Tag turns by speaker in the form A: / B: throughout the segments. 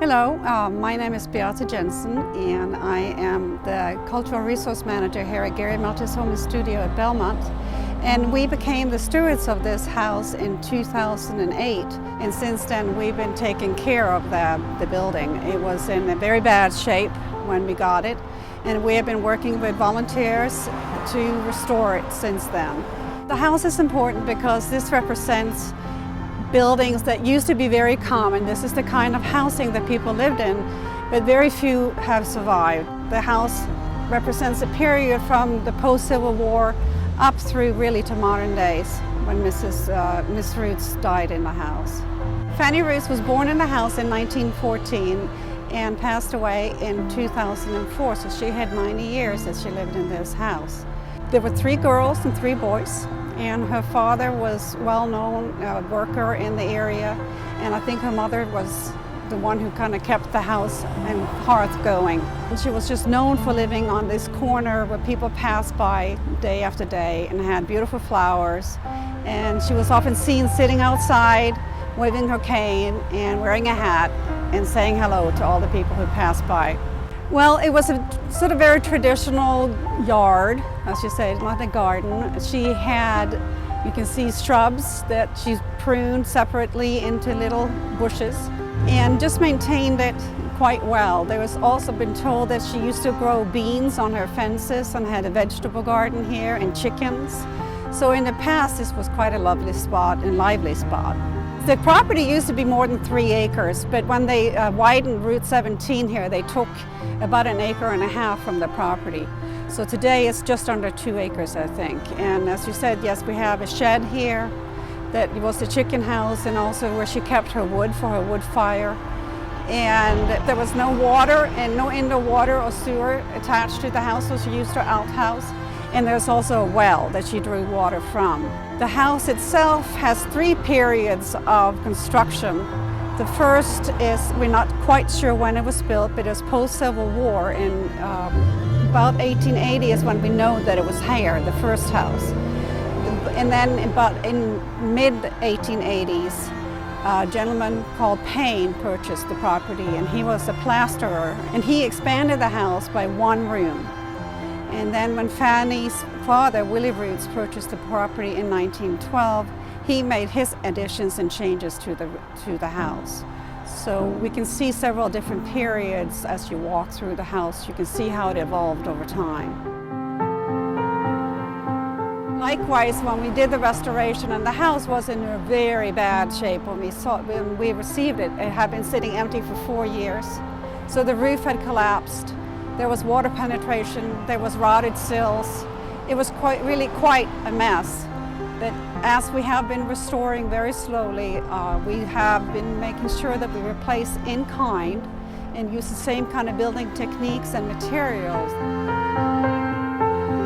A: Hello, my name is Beate Jensen and I am the Cultural Resource Manager here at Gari Melchers Home and Studio at Belmont. And we became the stewards of this house in 2008, and since then we've been taking care of the building. It was in a very bad shape when we got it, and we have been working with volunteers to restore it since then. The house is important because this represents buildings that used to be very common. This is the kind of housing that people lived in, but very few have survived. The house represents a period from the post-Civil War up through really to modern days when Miss Roots died in the house. Fannie Roots was born in the house in 1914 and passed away in 2004, so she had 90 years that she lived in this house. There were 3 girls and 3 boys. And her father was well-known worker in the area, and I think her mother was the one who kind of kept the house and hearth going. And she was just known for living on this corner where people passed by day after day and had beautiful flowers. And she was often seen sitting outside, waving her cane and wearing a hat and saying hello to all the people who passed by. Well, it was a sort of very traditional yard, as you say, not a garden. She had, you can see shrubs that she pruned separately into little bushes and just maintained it quite well. There was also been told that she used to grow beans on her fences and had a vegetable garden here and chickens. So in the past, this was quite a lovely spot and lively spot. The property used to be more than 3 acres, but when they widened Route 17 here, they took about 1.5 acres from the property. So today it's just under 2 acres, I think. And as you said, yes, we have a shed here that was the chicken house and also where she kept her wood for her wood fire. And there was no water and no indoor water or sewer attached to the house, so she used her outhouse. And there's also a well that she drew water from. The house itself has 3 periods of construction. The first is, we're not quite sure when it was built, but it was post-Civil War. In about 1880 is when we know that it was here, the first house. And then about in mid-1880s, a gentleman called Payne purchased the property, and he was a plasterer, and he expanded the house by 1 room. And then when Fannie's father, Willie Roots, purchased the property in 1912, he made his additions and changes to the house. So we can see several different periods as you walk through the house. You can see how it evolved over time. Likewise, when we did the restoration, and the house was in a very bad shape when we received it. It had been sitting empty for 4 years. So the roof had collapsed. There was water penetration, there was rotted sills. It was really quite a mess. But as we have been restoring very slowly, we have been making sure that we replace in kind and use the same kind of building techniques and materials.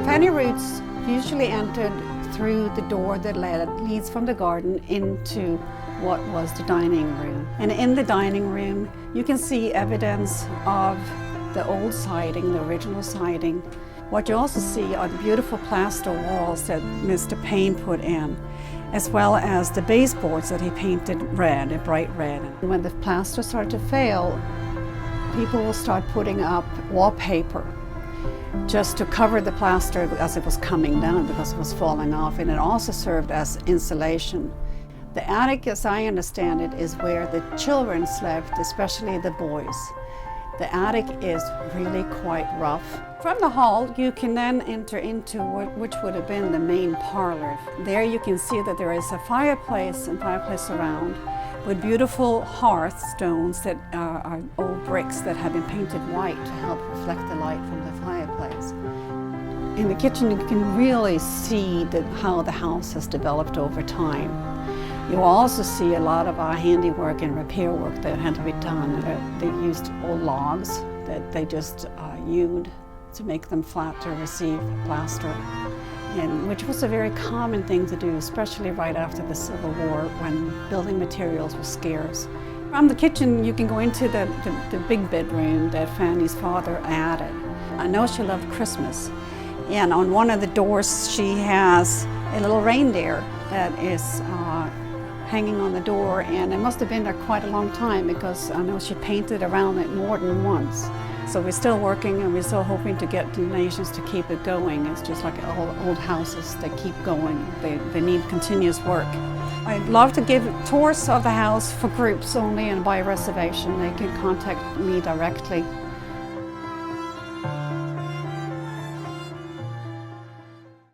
A: Fannie Roots usually entered through the door that leads from the garden into what was the dining room. And in the dining room, you can see evidence of the old siding, the original siding. What you also see are the beautiful plaster walls that Mr. Payne put in, as well as the baseboards that he painted red, a bright red. And when the plaster started to fail, people will start putting up wallpaper just to cover the plaster as it was coming down because it was falling off, and it also served as insulation. The attic, as I understand it, is where the children slept, especially the boys. The attic is really quite rough. From the hall, you can then enter into which would have been the main parlor. There you can see that there is a fireplace and fireplace around with beautiful hearth stones that are old bricks that have been painted white to help reflect the light from the fireplace. In the kitchen, you can really see how the house has developed over time. You also see a lot of our handiwork and repair work that had to be done. They used old logs that they just hewed to make them flat to receive plaster, which was a very common thing to do, especially right after the Civil War when building materials were scarce. From the kitchen, you can go into the big bedroom that Fannie's father added. I know she loved Christmas, and on one of the doors she has a little reindeer that is hanging on the door, and it must have been there quite a long time because I know she painted around it more than once. So we're still working and we're still hoping to get donations to keep it going. It's just like all old houses, they keep going. They need continuous work. I'd love to give tours of the house for groups only and by reservation. They can contact me directly.